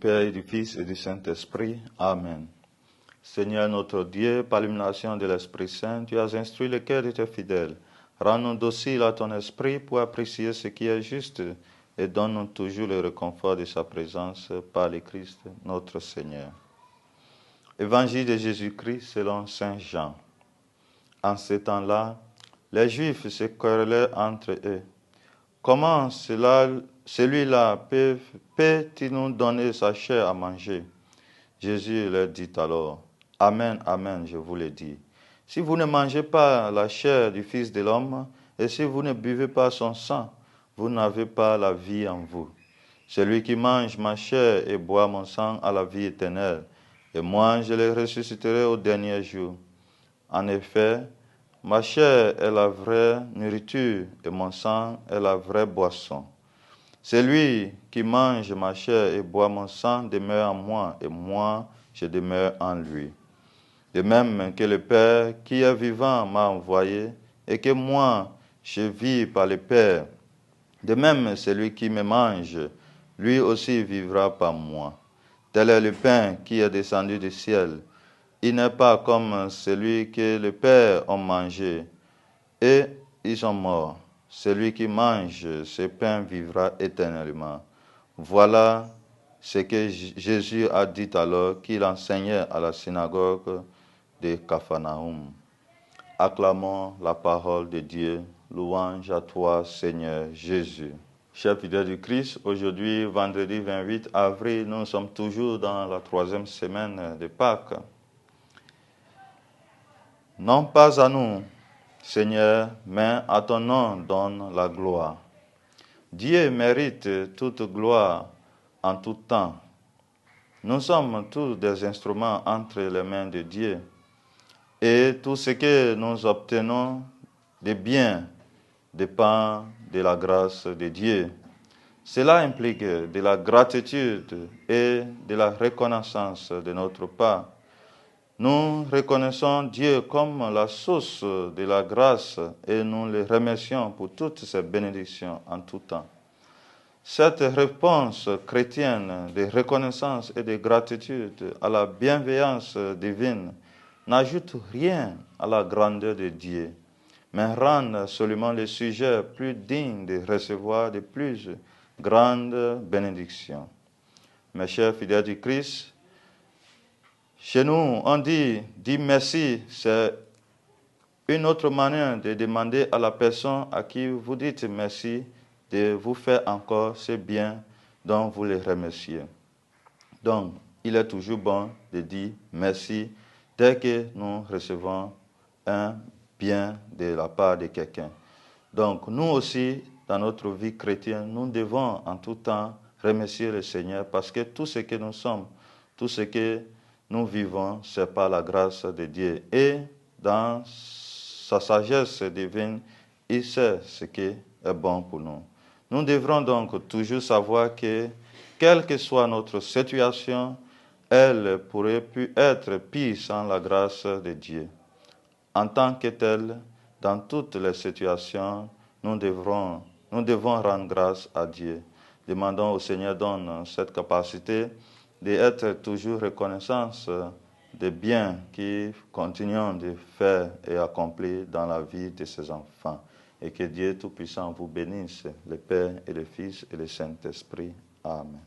Père et du Fils et du Saint-Esprit. Amen. Seigneur notre Dieu, par l'illumination de l'Esprit Saint, tu as instruit le cœur de tes fidèles. Rends-nous dociles à ton esprit pour apprécier ce qui est juste et donne-nous toujours le réconfort de sa présence par le Christ notre Seigneur. Évangile de Jésus-Christ selon Saint Jean. En ce temps-là, les Juifs se querellaient entre eux. Comment celui-là peut-il nous donner sa chair à manger? Jésus leur dit alors, Amen, Amen, je vous le dis. Si vous ne mangez pas la chair du Fils de l'homme, et si vous ne buvez pas son sang, vous n'avez pas la vie en vous. Celui qui mange ma chair et boit mon sang a la vie éternelle, et moi je le ressusciterai au dernier jour. En effet, ma chair est la vraie nourriture, et mon sang est la vraie boisson. Celui qui mange ma chair et boit mon sang demeure en moi, et moi, je demeure en lui. De même que le Père qui est vivant m'a envoyé, et que moi, je vis par le Père. De même, celui qui me mange, lui aussi vivra par moi. Tel est le pain qui est descendu du ciel. Il n'est pas comme celui que le Père a mangé, et ils sont morts. Celui qui mange ce pain vivra éternellement. Voilà ce que Jésus a dit alors qu'il enseignait à la synagogue de Capharnaüm. Acclamons la parole de Dieu. Louange à toi, Seigneur Jésus. Chers fidèles du Christ, aujourd'hui, vendredi 28 avril, nous sommes toujours dans la 3e semaine de Pâques. Non pas à nous, Seigneur, mais à ton nom donne la gloire. Dieu mérite toute gloire en tout temps. Nous sommes tous des instruments entre les mains de Dieu. Et tout ce que nous obtenons de bien dépend de la grâce de Dieu. Cela implique de la gratitude et de la reconnaissance de notre part. Nous reconnaissons Dieu comme la source de la grâce et nous le remercions pour toutes ses bénédictions en tout temps. Cette réponse chrétienne de reconnaissance et de gratitude à la bienveillance divine n'ajoute rien à la grandeur de Dieu, mais rend seulement le sujet plus digne de recevoir de plus grandes bénédictions. Mes chers fidèles du Christ, chez nous, on dit merci, c'est une autre manière de demander à la personne à qui vous dites merci de vous faire encore ce bien dont vous les remerciez. Donc, il est toujours bon de dire merci dès que nous recevons un bien de la part de quelqu'un. Donc, nous aussi, dans notre vie chrétienne, nous devons en tout temps remercier le Seigneur parce que tout ce que nous sommes, tout ce que nous vivons, c'est par la grâce de Dieu. Et dans sa sagesse divine, il sait ce qui est bon pour nous. Nous devrons donc toujours savoir que, quelle que soit notre situation, elle pourrait plus être pire sans la grâce de Dieu. En tant que tel, dans toutes les situations, nous devons rendre grâce à Dieu. Demandons au Seigneur donne cette capacité d'être toujours reconnaissants des biens qu'il continue de faire et accomplir dans la vie de ses enfants. Et que Dieu Tout-Puissant vous bénisse, le Père et le Fils et le Saint-Esprit. Amen.